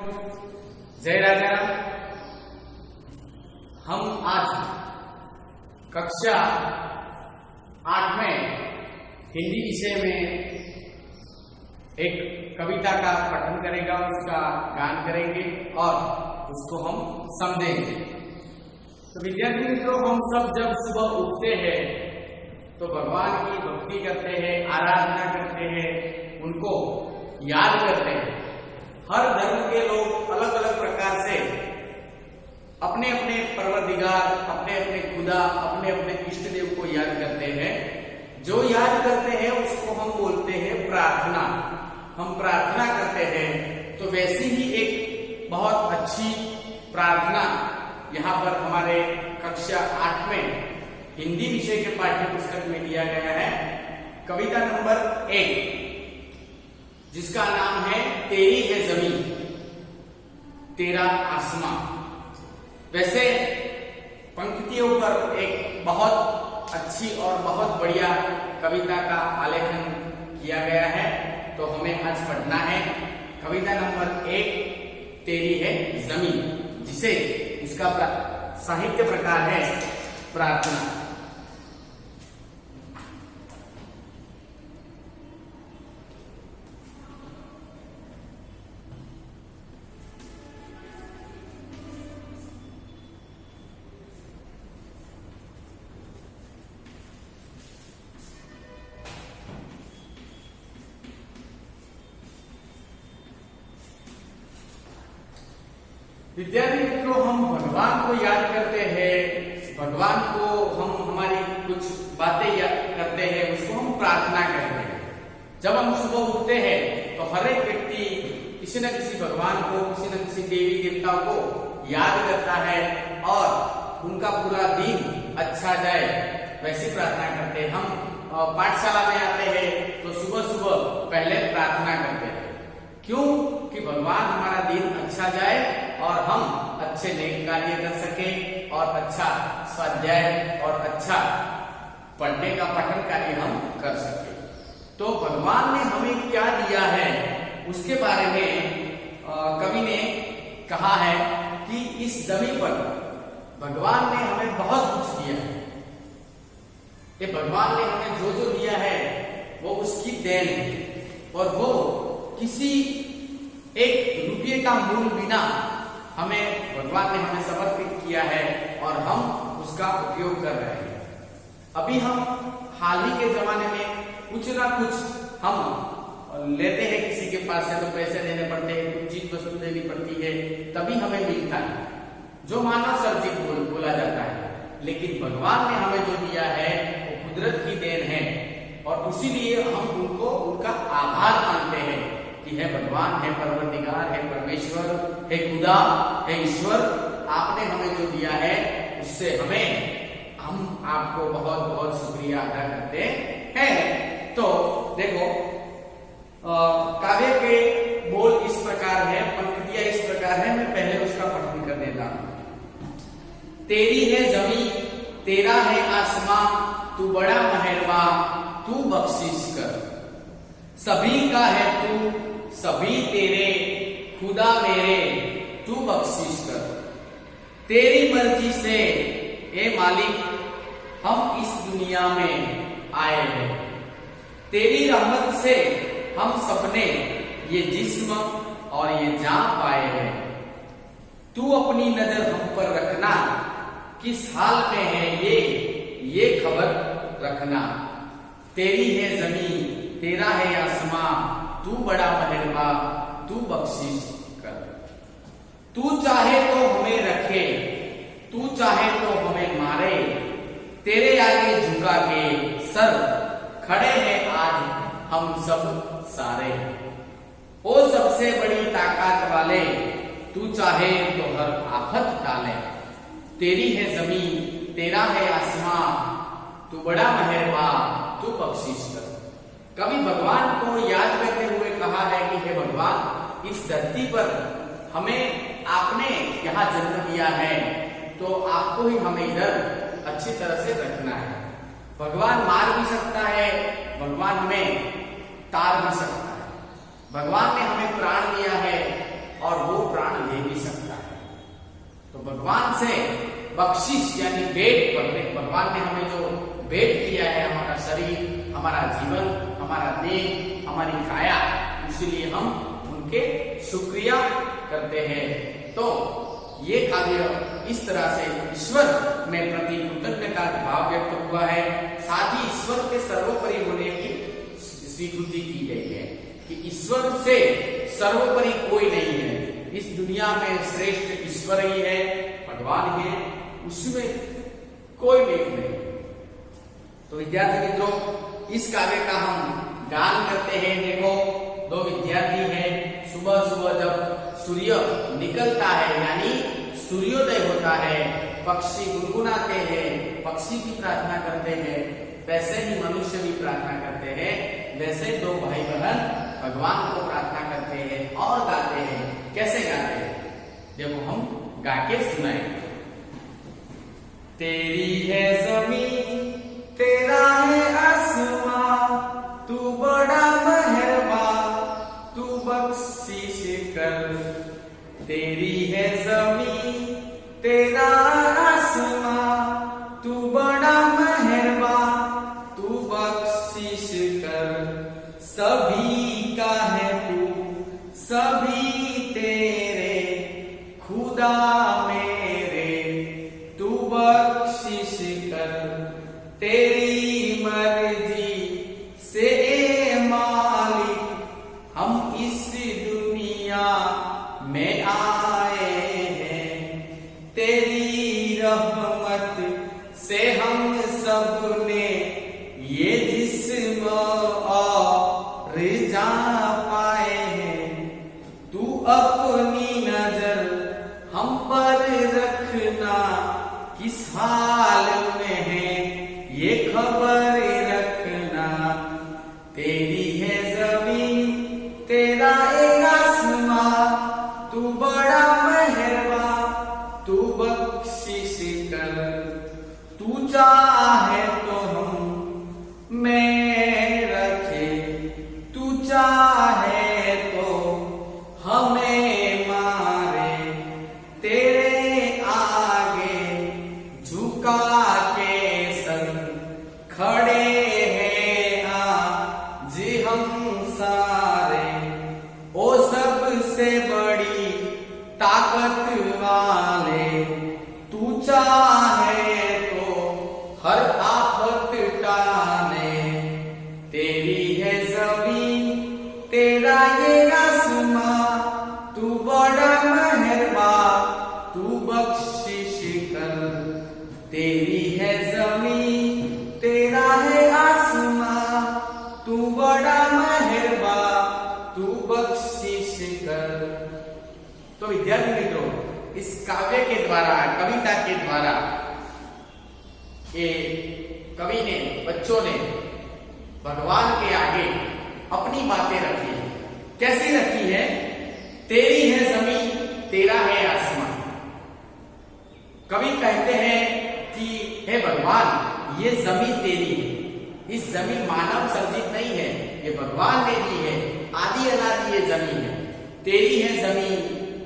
जय राजा राम। हम आज कक्षा 8 में हिंदी विषय में एक कविता का पठन करेगा, उसका गान करेंगे और उसको हम समझेंगे। तो विद्यार्थी मित्रों, हम सब जब सुबह उठते हैं तो भगवान की भक्ति करते हैं, आराधना करते हैं, उनको याद करते हैं। हर धर्म के लोग अलग अलग प्रकार से अपने अपने परवरदिगार, अपने अपने खुदा, अपने अपने इष्ट देव को याद करते हैं। जो याद करते हैं उसको हम बोलते हैं प्रार्थना। हम प्रार्थना करते हैं। तो वैसी ही एक बहुत अच्छी प्रार्थना यहाँ पर हमारे कक्षा 8 में हिंदी विषय के पाठ्य पुस्तक में दिया गया है। कविता नंबर 1, जिसका नाम है तेरी है जमीन तेरा आसमां। वैसे पंक्तियों पर एक बहुत अच्छी और बहुत बढ़िया कविता का आलेखन किया गया है। तो हमें आज पढ़ना है कविता नंबर 1, तेरी है जमीन, जिसे इसका साहित्य प्रकार है प्रार्थना। विद्यार्थी मित्रों, हम भगवान को याद करते हैं, भगवान को हम हमारी कुछ बातें याद करते हैं, उसको हम प्रार्थना करते हैं। जब हम सुबह उठते हैं तो हर एक व्यक्ति किसी न किसी भगवान को, किसी न किसी देवी देवताओं को याद करता है और उनका पूरा दिन अच्छा जाए वैसी प्रार्थना करते हैं। हम पाठशाला में आते हैं तो सुबह सुबह पहले प्रार्थना करते हैं। क्यों? कि भगवान हमारा दिन अच्छा जाए और हम अच्छे नेक कार्य कर सके और अच्छा स्वाध्याय और अच्छा पढ़ने का पठन कार्य हम कर सके। तो भगवान ने हमें क्या दिया है उसके बारे में कवि ने कहा है कि इस जमीन पर भगवान ने हमें बहुत कुछ दिया है। ये भगवान ने हमें जो जो दिया है वो उसकी देन है और वो किसी एक रुपये का मूल बिना हमें भगवान ने हमें समर्पित किया है और हम उसका उपयोग कर रहे हैं। अभी हम हाल ही के जमाने में कुछ ना कुछ हम लेते हैं, किसी के पास से तो पैसे देने पड़ते हैं, कुछ चीज वस्तु देनी पड़ती है, तभी हमें मिलता है, जो मानव सर्जित बोला जाता है। लेकिन भगवान ने हमें जो दिया है वो कुदरत की देन है और इसीलिए हम उनको उनका आभार मानते हैं कि है भगवान, है परवरदिगार, है परमेश्वर, है खुदा, है ईश्वर, आपने हमें जो दिया है उससे हम आपको बहुत बहुत शुक्रिया अदा करते हैं। तो देखो, काव्य के बोल इस प्रकार है, पंक्तियां इस प्रकार है। मैं पहले उसका पठन कर देता हूं। तेरी है जमीन तेरा है आसमां, तू बड़ा मेहरबान, तू बख्शिश कर। सभी का है तू, सभी तेरे, खुदा मेरे, तू बख्शिश कर। तेरी मर्जी से ए मालिक हम इस दुनिया में आए हैं। तेरी रहमत से हम सपने ये जिस्म और ये जान पाए हैं। तू अपनी नजर हम पर रखना, किस हाल में है ये खबर रखना। तेरी है जमीन तेरा है आसमां, तू बड़ा मेहरबान, तू बख्शिश कर। तू चाहे तो हमें रखे, तू चाहे तो हमें मारे, तेरे आगे झुका के सर खड़े हैं आज हम सब सारे। ओ सबसे बड़ी ताकत वाले, तू चाहे तो हर आफत टाले। तेरी है जमीन तेरा है आसमां, तू बड़ा मेहरबान, तू बख्शिश कर। कभी भगवान को याद करते हुए कहा है कि हे भगवान, इस धरती पर हमें आपने यहाँ जन्म दिया है तो आपको ही हमें इधर अच्छी तरह से रखना है। भगवान मार भी सकता है, भगवान हमें तार भी सकता है। भगवान ने हमें प्राण दिया है और वो प्राण भगवान से बख्शिश यानी भेंट, भगवान ने हमें जो भेंट किया है, हमारा शरीर, हमारा जीवन, हमारा देह, हमारी काया, इसलिए हम उनके शुक्रिया करते हैं। तो ये काव्य इस तरह से ईश्वर में प्रति कृतज्ञता का भाव व्यक्त हुआ है, साथ ही ईश्वर के सर्वोपरि होने की स्वीकृति की गई है कि ईश्वर से सर्वोपरि कोई नहीं है। इस दुनिया में श्रेष्ठ ईश्वर ही है, भगवान है, उसमें कोई भेद नहीं। तो विद्यार्थी मित्रों, इस काव्य का हम गान करते हैं। देखो, दो विद्यार्थी हैं, सुबह सुबह जब सूर्य निकलता है यानी सूर्योदय होता है, पक्षी गुनगुनाते हैं, पक्षी की प्रार्थना करते हैं, वैसे ही मनुष्य भी प्रार्थना करते हैं। वैसे दो भाई बहन भगवान को प्रार्थना करते हैं और गाते हैं। कैसे गाते हैं देखो, हम गा के सुनाएंगे। तेरी है जमीन, तेरा है आसमां, तू बड़ा मेहरबान, तू बख्शिश कर। तेरी है जमीन, तेरा आसमां, तू बड़ा मेहरबान, तू बख्शिश कर। सभी का है तू, सभी तेरे, खुदा मेरे, तू बख्शिश कर। तेरी मर्जी से मालिक हम इस दुनिया में आए हैं, तेरी रहमत से हम सब ने ये जिस्म और जान पाए हैं। तू अपनी नजर हम पर रखना, किस हाल में है ये खबर रखना। तेरी है जमीन, तेरा एक आसमां, तू बड़ा मेहरबान, तू बख्शिश कर। तू चाहे तो हम में रखे, तू चाहे तो हमें मारे, तेरे आगे झुका के सर खड़े हैं आज हम सारे। ओ सबसे बड़ी ताकत वाले, तू चाहे तो हर आफत टाले। तेरी है जमीन, तेरा ये आसमां, तू बड़ा मेहरबान, तू बख्शिश कर। तेरी है जमीन, तेरा है आसमां, तू बड़ा मेहरबान, तू बख्शिश कर। तो विद्यार्थी मित्रों, इस काव्य के द्वारा, कविता के द्वारा ये कवि ने, बच्चों ने भगवान के आगे अपनी बातें रखी है। कैसी रखी है? तेरी है जमीन, तेरा है आसमान। कवि कहते हैं कि हे भगवान, ये जमीन तेरी है। इस जमीन मानव सर्जित नहीं है, ये भगवान ने दी है, आदि अनादि ये जमीन है। तेरी है जमीन,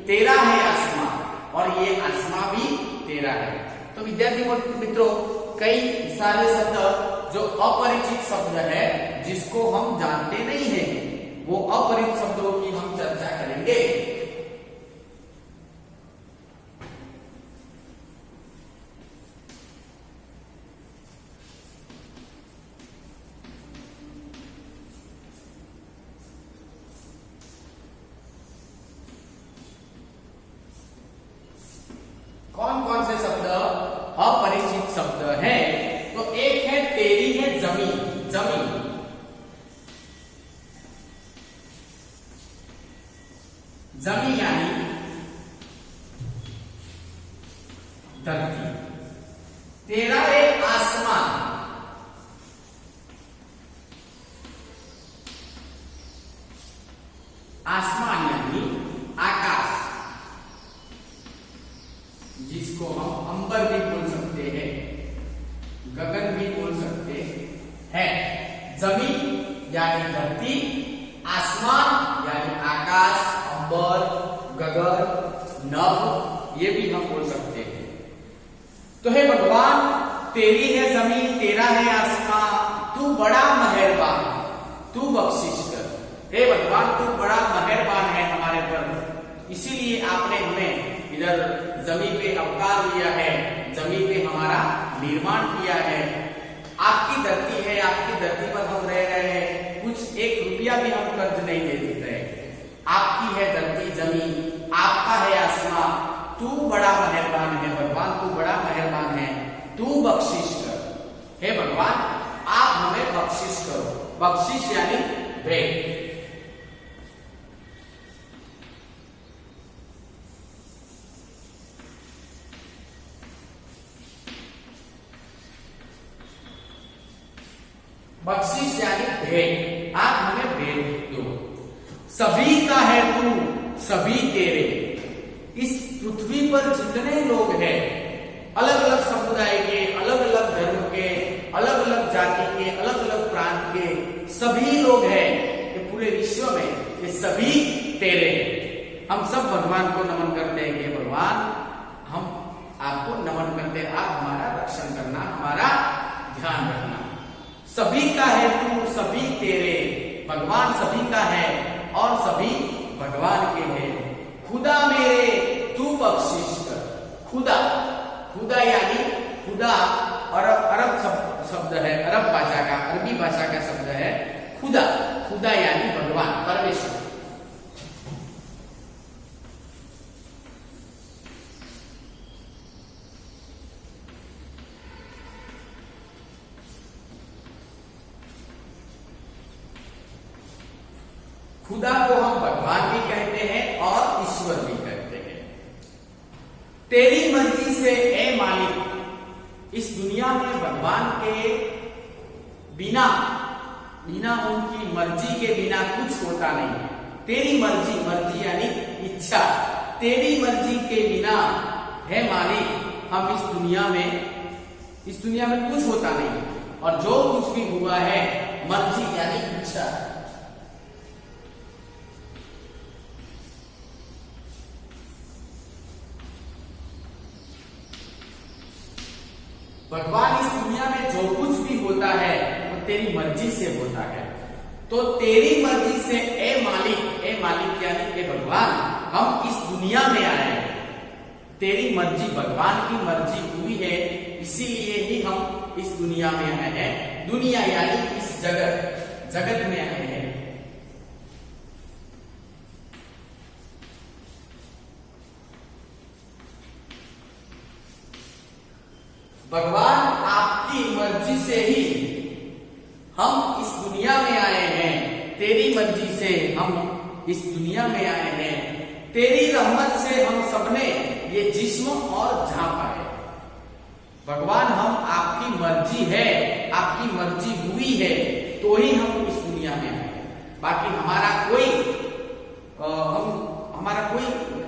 तेरा है आसमान, और ये आसमां भी तेरा है। तो विद्यार्थी मित्रों, कई सारे शब्द जो अपरिचित शब्द है, जिसको हम जानते नहीं हैं, वो अपरिचित शब्दों की हम चर्चा करेंगे। कौन कौन से शब्द अपरिचित शब्द हैं? तो एक है तेरी है जमीन, जमीन। जमीन यानी धरती। तेरा है आसमान, आसमान यानी आकाश, जिसको हम अंबर भी बोल सकते हैं, गगन भी बोल सकते हैं। जमीन यानी धरती, आसमान यानी आकाश, अंबर, गगन, नभ ये भी हम बोल सकते हैं। तो हे भगवान, तेरी है जमीन, तेरा है आसमां, तू बड़ा मेहरबान, तू बख्शिश कर। हे भगवान, तू बड़ा मेहरबान है हमारे पर, इसीलिए आपने हमें इधर जमीन पे अवतार दिया है, जमीन पे हमारा निर्माण किया है। आपकी धरती है, आपकी धरती पर हम रह रहे हैं, कुछ 1 रुपया भी हम कर्ज नहीं दे रहे। आपकी है धरती जमीन, आपका है आसमां, तू बड़ा मेहरबान है भगवान, तू बड़ा मेहरबान है, तू बख्शिश कर। हे भगवान, आप हमें बख्शिश करो। बख्शिश यानी भेंट। बख्शिश यानी भेंट, आप हमें भेंट दो। सभी का है तू, सभी तेरे। इस पृथ्वी पर जितने लोग हैं, अलग अलग समुदाय के, अलग अलग धर्म के, अलग अलग जाति के, अलग अलग प्रांत के सभी लोग हैं ये पूरे विश्व में, ये सभी तेरे। हम सब भगवान को नमन करते हैं कि भगवान, हम आपको नमन करते हैं, आप हमारा रक्षण करना, हमारा ध्यान रखना। सभी का है तू, सभी तेरे। भगवान सभी का है और सभी भगवान के हैं। खुदा मेरे, तू बख्शिश कर। खुदा, खुदा यानी खुदा अरब शब्द है, अरब भाषा का, अरबी भाषा का शब्द है खुदा। खुदा यानी भगवान, परमेश्वर। खुदा को हम भगवान भी कहते हैं और ईश्वर भी कहते हैं। तेरी मर्जी से ए मालिक, इस दुनिया में भगवान के बिना, बिना उनकी मर्जी के बिना कुछ होता नहीं है। तेरी मर्जी, मर्जी यानी इच्छा, तेरी मर्जी के बिना है मालिक, हम इस दुनिया में कुछ होता नहीं। और जो कुछ भी हुआ है, मर्जी यानी इच्छा। भगवान, इस दुनिया में जो कुछ भी होता है वो तेरी मर्जी से होता है। तो तेरी मर्जी से ए मालिक यानी कि भगवान, हम इस दुनिया में आए हैं। तेरी मर्जी, भगवान की मर्जी हुई है, इसीलिए ही हम इस दुनिया में आए हैं। दुनिया यानी इस जगत में आए हैं। भगवान, आपकी मर्जी से ही हम इस दुनिया में आए हैं। तेरी मर्जी से हम इस दुनिया में आए हैं। तेरी रहमत से हम सबने ये जिस्म और जान पाए। भगवान, हम आपकी मर्जी है, आपकी मर्जी हुई है तो ही हम इस दुनिया में आए। बाकी हमारा कोई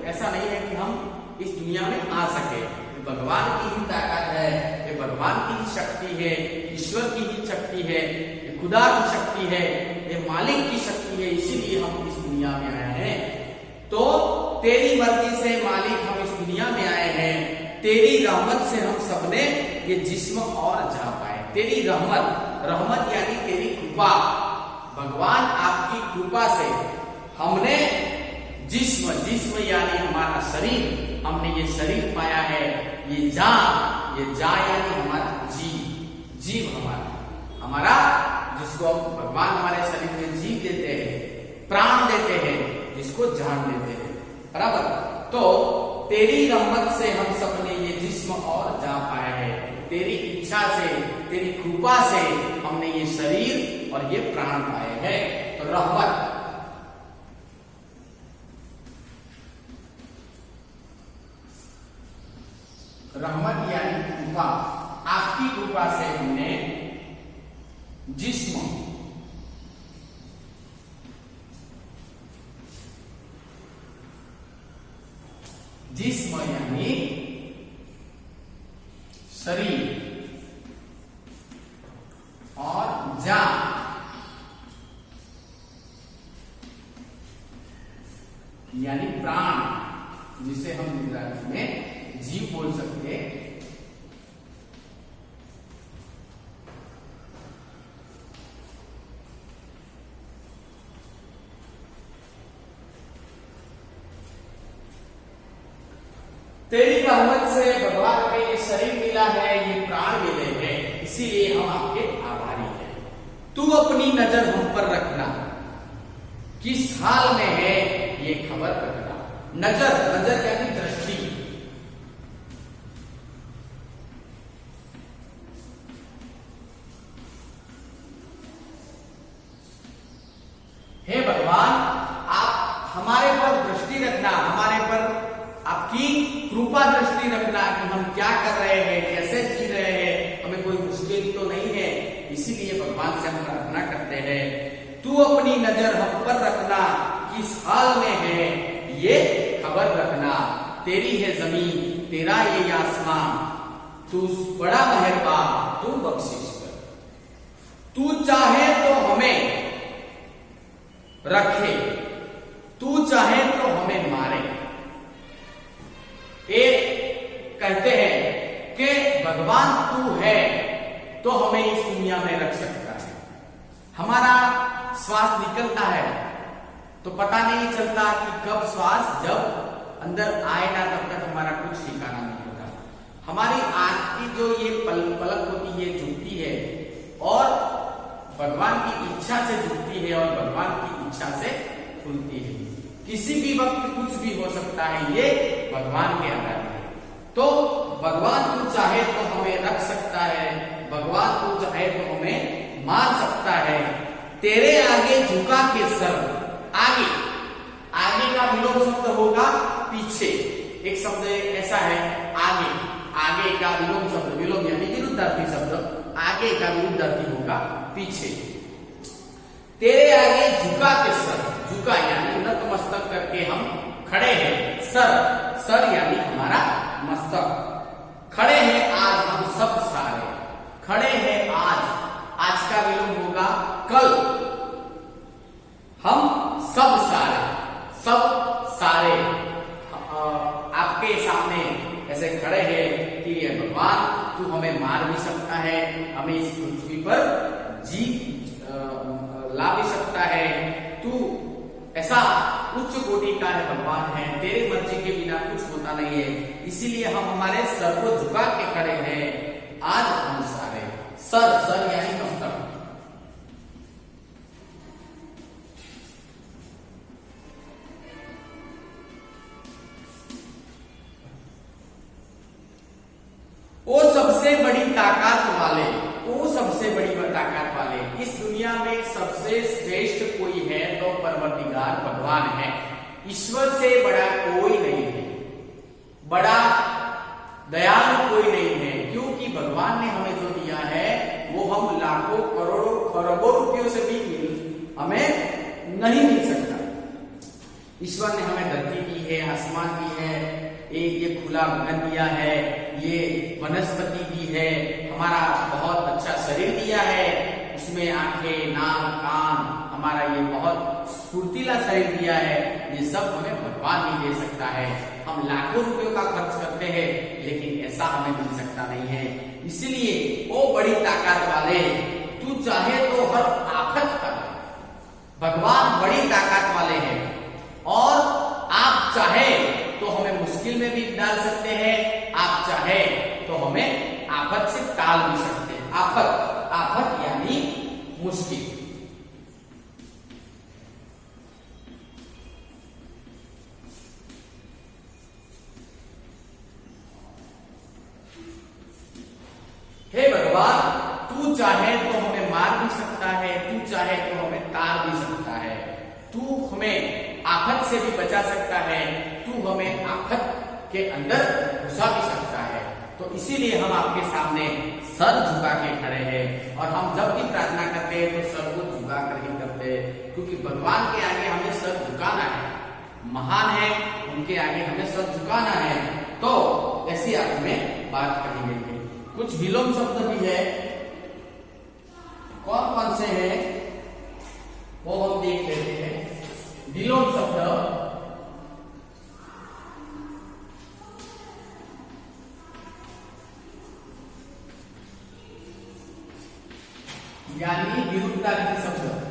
ऐसा नहीं है कि हम इस दुनिया में आ सके। भगवान की ही ताकत है, ये भगवान की ही शक्ति है, ईश्वर की ही शक्ति है, ये खुदा की शक्ति है, ये मालिक की शक्ति है, इसीलिए हम इस दुनिया में आए हैं। तो तेरी मर्जी से मालिक हम इस दुनिया में आए हैं। तेरी रहमत से हम सबने ये जिस्म और जा पाए। तेरी रहमत, रहमत यानी तेरी कृपा। भगवान, आपकी कृपा से हमने जिस्म यानी हमारा शरीर, हमने ये शरीर पाया है। ये जा यानी हमारा जीव हमारा जिसको भगवान हमारे शरीर में जीव देते हैं, प्राण देते हैं, जिसको जान देते हैं, बराबर। तो तेरी रहमत से हम सबने ये जिस्म और जा पाया है। तेरी इच्छा से, तेरी कृपा से हमने ये शरीर और ये प्राण पाए हैं। तो रहमत, रहमत यानी कृपा। आपकी कृपा से हमने जिस्म, जिस्म यानी शरीर और जान यानी प्राण, जिसे हम गुजराती में जीव बोल सकते हैं। तेरी रहमत से भगवान का ये शरीर मिला है, ये प्राण मिले हैं, इसीलिए हम आपके आभारी हैं। तू अपनी नजर हम पर रखना, किस हाल में है ये खबर रखना। नजर, नजर यानी दृष्टि। हे भगवान, आप हमारे पर दृष्टि रखना, हमारे पर आपकी कृपा दृष्टि रखना कि हम क्या कर रहे हैं, कैसे जी रहे हैं, हमें कोई मुश्किल तो नहीं है। इसीलिए भगवान से हम प्रार्थना करते हैं, तू अपनी नजर हम पर रखना, किस हाल में है ये खबर रखना। तेरी है जमीन, तेरा ये आसमान, तू बड़ा मेहरबान, तू बख्शिश कर। तू चाहे तो हमें रखे, तू चाहे तो हमें मारे। एक कहते हैं कि भगवान तू है तो हमें इस दुनिया में रख सकता है। हमारा श्वास निकलता है तो पता नहीं चलता कि कब श्वास जब अंदर आए ना तब तक हमारा कुछ ठिकाना नहीं होता। हमारी आंख की जो ये पलक होती है, झुकती है और भगवान की इच्छा से झुकती है और भगवान की इच्छा से खुलती है। किसी भी वक्त कुछ भी हो सकता है, ये भगवान के आधार है। तो भगवान तू चाहे तो हमें रख सकता है, भगवान तू चाहे तो हमें मार सकता है। तेरे आगे झुका के सर, आगे, आगे का विलोम शब्द होगा पीछे। एक शब्द ऐसा है आगे, आगे का विलोम शब्द, विलोम यानी विरुद्धार्थी शब्द, आगे का विरुद्धार्थी होगा पीछे। तेरे आगे झुका के सर, झुका यानी नतमस्तक करके हम खड़े हैं। सर, सर यानी हमारा मस्तक। खड़े हैं आज हम सब सारे, खड़े हैं आज, आज का विलोम होगा कल। हम सब सारे, सब सारे आपके सामने ऐसे खड़े हैं कि ये भगवान तू हमें मार भी सकता है, हमें इस पृथ्वी पर जी ला भी सकता है। तू ऐसा उच्च कोटि का है, भगवान है, तेरे मर्जी के बिना कुछ होता नहीं है। इसीलिए हम हमारे सर को झुका के खड़े हैं आज हम सारे। सर, सर यानी मस्तक। वो सबसे बड़ी ताकत वाले, वो सबसे बड़ी ताकत वाले, इस दुनिया में सबसे श्रेष्ठ कोई है तो परवरदिगार भगवान है। ईश्वर से बड़ा कोई नहीं है, बड़ा दयालु कोई नहीं है, क्योंकि भगवान ने हमें जो दिया है वो हम लाखों करोड़ों खरबों रुपयों से भी हमें नहीं मिल सकता। ईश्वर ने हमें धरती दी है, आसमान दी है, एक ये खुला गगन दिया है, ये वनस्पति दी है, हमारा बहुत अच्छा शरीर दिया है, उसमें आंखें, नाक, कान, हमारा ये बहुत स्फूर्तिला शरीर दिया है। ये सब हमें भगवान ही दे सकता है। हम लाखों रुपयों का खर्च करते हैं लेकिन ऐसा हमें मिल सकता नहीं है। इसलिए ओ बड़ी ताकत वाले, तू चाहे तो हर आफत कर। भगवान बड़ी ताकत वाले हैं और आप चाहे तो हमें मुश्किल में भी डाल सकते हैं, आप चाहे तो हमें आफत से टाल भी सकते हैं। आफत, आफत यानी मुश्किल। हे भगवान, तू चाहे तो हमें मार भी सकता है, तू चाहे तो हमें तार भी सकता है, तू हमें आफत से भी बचा सकता है, तू हमें आफत के अंदर घुसा भी सकता है। तो इसीलिए हम आपके सामने सर झुका के खड़े हैं और हम जब भी प्रार्थना करते हैं तो सर को झुका कर ही करते हैं, क्योंकि भगवान के आगे हमें सर झुकाना है। महान है, उनके आगे हमें सर झुकाना है। तो ऐसी आप में बात करेंगे। कुछ विलोम शब्द भी है, कौन कौन से हैं वो हम देख लेते हैं। विलोम शब्द यानी विरुद्धार्थी शब्द।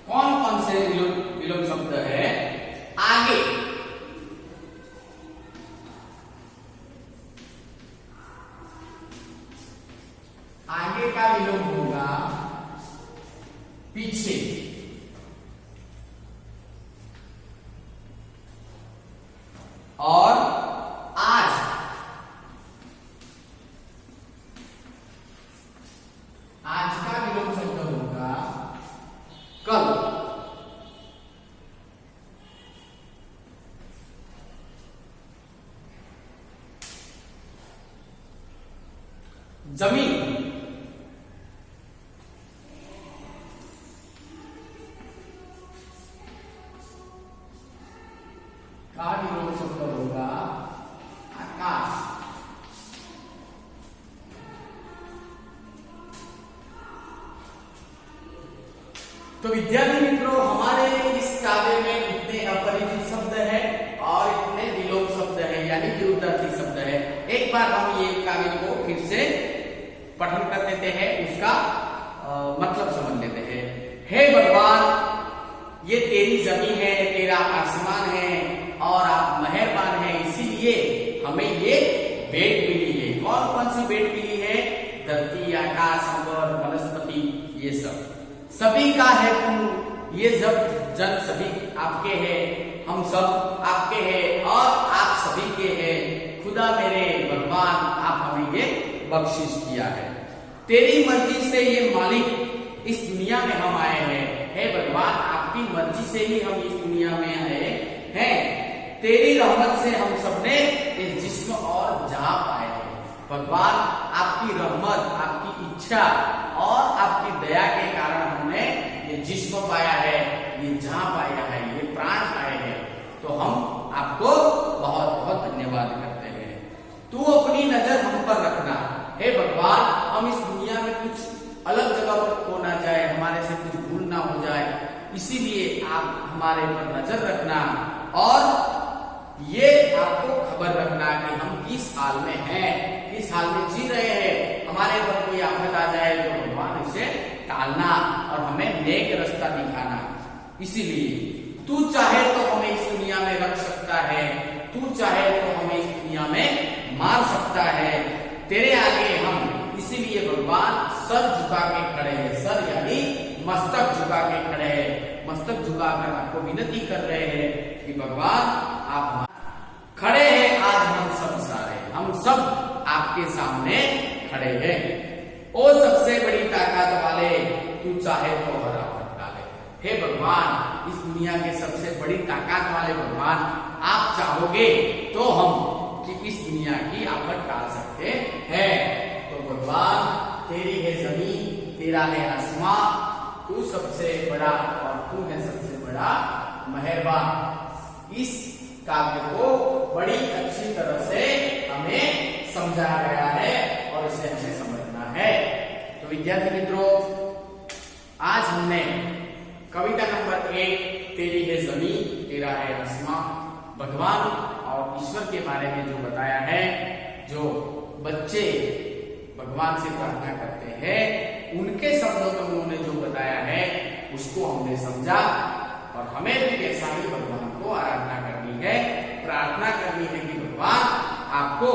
कौन कौन से विलोम शब्द है? आगे, आगे का विलोम होगा पीछे, और आज, आज का विलोम शब्द होगा कल। जमीन, का विलोम शब्द होगा आकाश। तो विद्यार्थी मित्रों, हमारे इस काव्य में इतने अपरिचित शब्द हैं और इतने विलोम शब्द हैं, यानी विरुद्धार्थी शब्द है। एक बार हम ये काव्य को फिर से पठन कर देते हैं, उसका मतलब समझ लेते हैं। हे भगवान, ये तेरी जमीन है, तेरा आसमान है और आप मेहरबान हैं, इसीलिए हमें ये भेंट मिली है। कौन कौन सी भेंट मिली है? धरती, आकाश, अंबर, वनस्पति, ये सब सभी का है तू। ये सब जन सभी आपके हैं, हम सब आपके हैं और आप सभी के हैं। खुदा मेरे भगवान, आप हमें ये बख्शिश किया है। तेरी मर्जी से ये मालिक इस दुनिया में हम आए हैं। हे भगवान, आपकी मर्जी से ही हम इस दुनिया में आए हैं। तेरी रहमत से हम सबने इस जिस्म और जहां पाए हैं। भगवान, आपकी रहमत, आपकी इच्छा और आपकी दया के कारण हमने ये जिस्म पाया है, ये जहां पाया है, ये प्राण पाए हैं। तो हम आपको बहुत बहुत धन्यवाद करते हैं। तू अपनी नजर हम पर रखना। हे भगवान, हम इस दुनिया में कुछ अलग जगह पर खो ना जाए, हमारे से कुछ भूल ना हो जाए, इसीलिए आप हमारे पर नजर रखना और ये आपको खबर रखना कि हम किस हाल में हैं, किस हाल में जी रहे हैं। हमारे पर कोई आफत आ जाए तो भगवान इसे टालना और हमें नेक रास्ता दिखाना। इसीलिए तू चाहे तो हमें इस दुनिया में रख सकता है, तू चाहे तो हमें इस दुनिया में मार सकता है। तेरे आगे हम इसीलिए भगवान सर झुका के खड़े हैं। सर यानी मस्तक झुका के खड़े हैं, मस्तक झुकाकर आपको विनती कर रहे हैं कि भगवान आप खड़े हैं। आज हम सब सारे, हम सब आपके सामने खड़े हैं। ओ सबसे बड़ी ताकत वाले, तू चाहे तो हर आफत डाले। हे भगवान, इस दुनिया के सबसे बड़ी ताकत वाले भगवान, आप चाहोगे तो हम कि इस दुनिया की आफत टाल सकते हैं। तो भगवान, तेरी है जमीन, तेरा है आसमान, तू सबसे बड़ा और तू है सबसे बड़ा मेहरबान। इस काव्य को बड़ी अच्छी तरह से हमें समझाया गया है और इसे हमें समझना है। तो विद्यार्थी मित्रों, आज हमने कविता नंबर 1 तेरी है जमीन, तेरा है आसमान, भगवान और ईश्वर के बारे में जो बताया है, जो बच्चे भगवान से प्रार्थना करते हैं उनके शब्दों में उन्होंने जो बताया है उसको हमने समझा और हमें भी ऐसा ही भगवान को आराधना करनी है, प्रार्थना करनी है कि भगवान आपको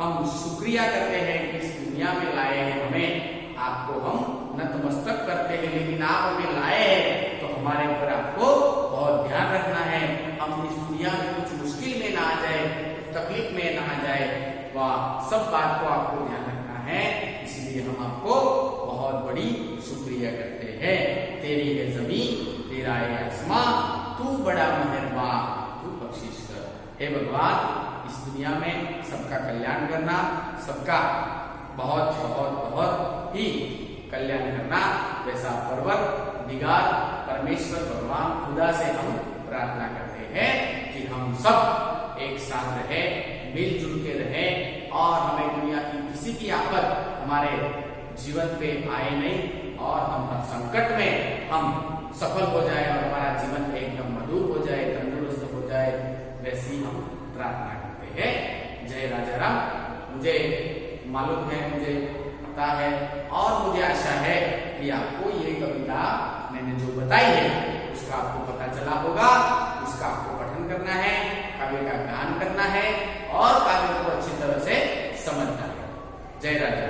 हम शुक्रिया करते हैं कि इस दुनिया में लाए हैं हमें, आपको हम नतमस्तक करते हैं, लेकिन आप हमें लाए हैं तो हमारे ऊपर आपको बहुत ध्यान रखना है। हम इस दुनिया में कुछ मुश्किल में ना आ जाए, तकलीफ में ना आ जाए, वह सब बात को आपको ध्यान रखना है। इसलिए हम आपको बहुत बड़ी शुक्रिया करते हैं। तेरी है जमीन, तेरा है आसमान, तू बड़ा मेहरबान, तू बख्शिश कर। हे भगवान, इस दुनिया में सबका कल्याण करना, सबका बहुत बहुत बहुत ही कल्याण करना, वैसा परवरदिगार परमेश्वर भगवान खुदा से हम प्रार्थना करते हैं कि हम सब एक साथ रहे, मिलजुल के रहे और हमें दुनिया की किसी की आफत हमारे जीवन पे आए नहीं और हम हर संकट में हम सफल हो जाए और हमारा जीवन एकदम मधुर हो जाए, तंदुरुस्त हो जाए। जाए, वैसी हम प्रार्थना करते हैं। जय राजा राम। मुझे मालूम है, मुझे पता है और मुझे आशा है कि आपको ये कविता मैंने जो बताई है उसका आपको पता चला होगा। उसका आपको पठन करना है, काव्य का गान करना है और काव्य को अच्छी तरह से समझना है। जय राजा।